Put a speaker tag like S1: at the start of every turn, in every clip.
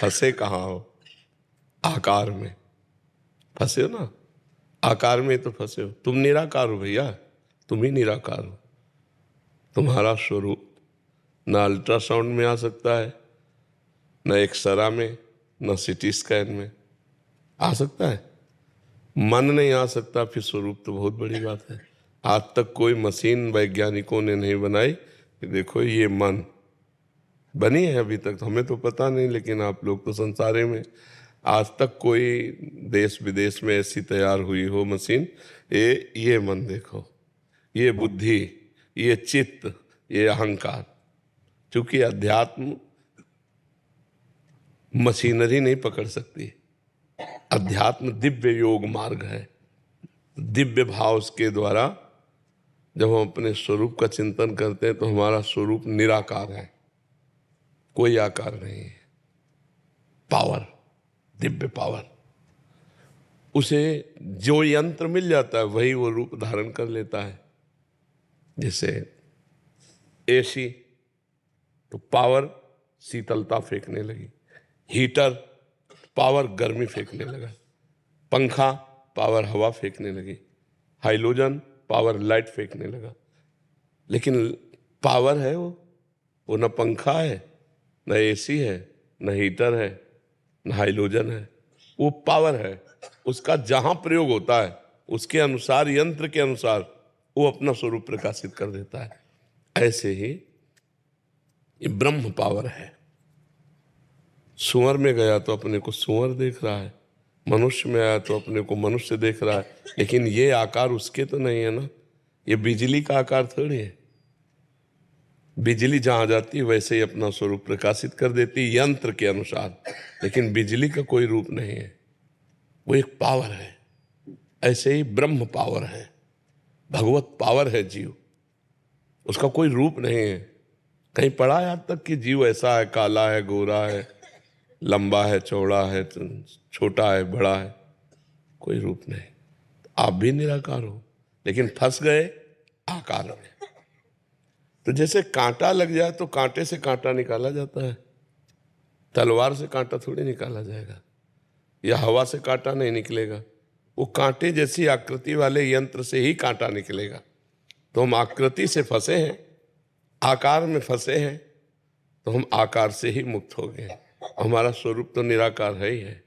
S1: फंसे कहाँ हो? आकार में फंसे हो ना, आकार में तो फंसे हो। तुम निराकार हो भैया, तुम ही निराकार हो। तुम्हारा स्वरूप न अल्ट्रासाउंड में आ सकता है, न एक्सरा में, न सिटी स्कैन में आ सकता है। मन नहीं आ सकता, फिर स्वरूप तो बहुत बड़ी बात है। आज तक कोई मशीन वैज्ञानिकों ने नहीं बनाई कि देखो ये मन बनी है। अभी तक हमें तो पता नहीं, लेकिन आप लोग तो संसारे में आज तक कोई देश विदेश में ऐसी तैयार हुई हो मशीन, ये मन देखो, ये बुद्धि, ये चित्त, ये अहंकार। क्योंकि अध्यात्म मशीनरी नहीं पकड़ सकती। अध्यात्म दिव्य योग मार्ग है। दिव्य भाव के द्वारा जब हम अपने स्वरूप का चिंतन करते हैं तो हमारा स्वरूप निराकार है, कोई आकार नहीं है। Power, Divya power. उसे जो यंत्र मिल जाता है वही वो रूप धारण कर लेता है। जैसे एसी तो पावर शीतलता फेंकने लगी, हीटर पावर गर्मी फेंकने लगा, पंखा पावर हवा फेंकने लगी, हाइड्रोजन पावर लाइट फेंकने लगा। लेकिन पावर है वो न पंखा है, न एसी है, न हीटर है, न हाइड्रोजन है। वो पावर है। उसका जहां प्रयोग होता है उसके अनुसार, यंत्र के अनुसार वो अपना स्वरूप प्रकाशित कर देता है। ऐसे ही ये ब्रह्म पावर है। सुअर में गया तो अपने को सुअर देख रहा है, मनुष्य में आया तो अपने को मनुष्य देख रहा है। लेकिन ये आकार उसके तो नहीं है ना। ये बिजली का आकार थोड़ी है। बिजली जहां जाती है वैसे ही अपना स्वरूप प्रकाशित कर देती है यंत्र के अनुसार। लेकिन बिजली का कोई रूप नहीं है, वो एक पावर है। ऐसे ही ब्रह्म पावर है, भगवत पावर है जीव। उसका कोई रूप नहीं है। कहीं पढ़ा है आज तक कि जीव ऐसा है, काला है, गोरा है, लंबा है, चौड़ा है, छोटा है, बड़ा है? कोई रूप नहीं। आप भी निराकार हो, लेकिन फंस गए आकार में। तो जैसे कांटा लग जाए तो कांटे से कांटा निकाला जाता है, तलवार से कांटा थोड़ी निकाला जाएगा, या हवा से कांटा नहीं निकलेगा। वो कांटे जैसी आकृति वाले यंत्र से ही कांटा निकलेगा। तो हम आकृति से फंसे हैं, आकार में फंसे हैं, तो हम आकार से ही मुक्त हो गए। हमारा स्वरूप तो निराकार है ही है।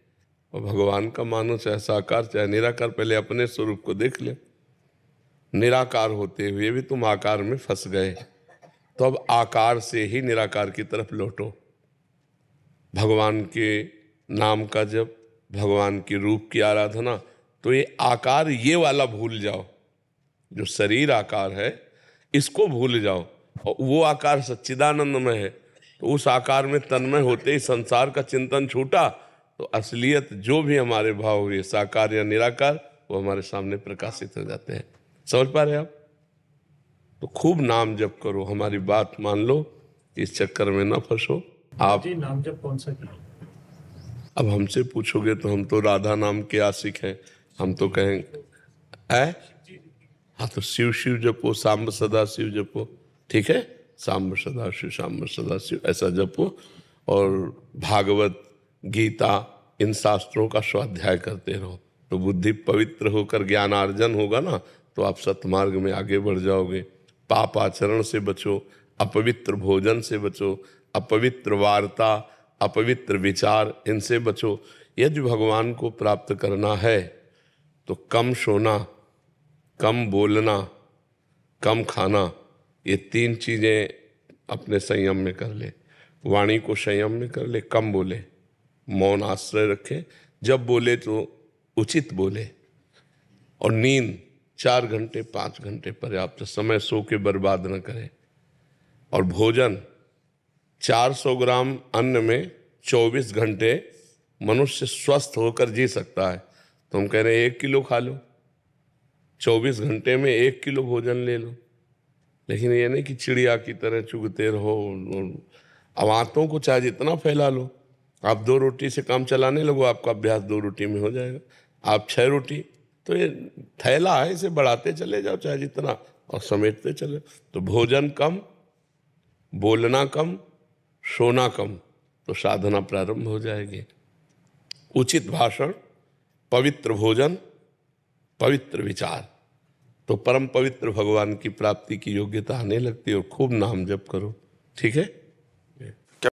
S1: और भगवान का मानो चाहे साकार चाहे निराकार, पहले अपने स्वरूप को देख ले। निराकार होते हुए भी तुम आकार में फंस गए, तो अब आकार से ही निराकार की तरफ लौटो। भगवान के नाम का जप, भगवान के रूप की आराधना। तो ये आकार ये वाला भूल जाओ, जो शरीर आकार है इसको भूल जाओ। और वो आकार सच्चिदानंद में है, तो उस आकार में तन्मय होते ही संसार का चिंतन छूटा, तो असलियत जो भी हमारे भाव हुए, साकार या निराकार, वो हमारे सामने प्रकाशित हो जाते हैं। समझ पा रहे आप? तो खूब नाम जप करो, हमारी बात मान लो, इस चक्कर में ना फंसो। आप
S2: जी नाम जप कौन सा किया?
S1: अब हमसे पूछोगे तो हम तो राधा नाम के आशिक हैं, हम तो कहेंगे हाँ तो शिव शिव जपो, सांब सदा शिव जपो। ठीक है, सांब सदा शिव, सांब सदा शिव, ऐसा जपो। और भागवत, गीता, इन शास्त्रों का स्वाध्याय करते रहो, तो बुद्धि पवित्र होकर ज्ञानार्जन होगा ना, तो आप सतमार्ग में आगे बढ़ जाओगे। पाप आचरण से बचो, अपवित्र भोजन से बचो, अपवित्र वार्ता, अपवित्र विचार, इनसे बचो। यदि भगवान को प्राप्त करना है तो कम सोना, कम बोलना, कम खाना, ये 3 चीजें अपने संयम में कर ले। वाणी को संयम में कर ले, कम बोले, मौन आश्रय रखे, जब बोले तो उचित बोले। और नींद 4 घंटे 5 घंटे पर्याप्त समय, सो के बर्बाद न करे। और भोजन 400 ग्राम अन्न में 24 घंटे मनुष्य स्वस्थ होकर जी सकता है। तो हम कह रहे हैं 1 किलो खा लो, 24 घंटे में 1 किलो भोजन ले लो। लेकिन ये नहीं कि चिड़िया की तरह चुगते रहो। अब आंतों को चाहे जितना फैला लो, आप 2 रोटी से काम चलाने लगो, आपका अभ्यास 2 रोटी में हो जाएगा। आप 6 रोटी, तो ये थैला है, इसे बढ़ाते चले जाओ चाहे जितना, और समेटते चले। तो भोजन कम, बोलना कम, सोना कम, तो साधना प्रारंभ हो जाएगी। उचित भाषण, पवित्र भोजन, पवित्र विचार, तो परम पवित्र भगवान की प्राप्ति की योग्यता आने लगती है। और खूब नाम जप करो, ठीक है।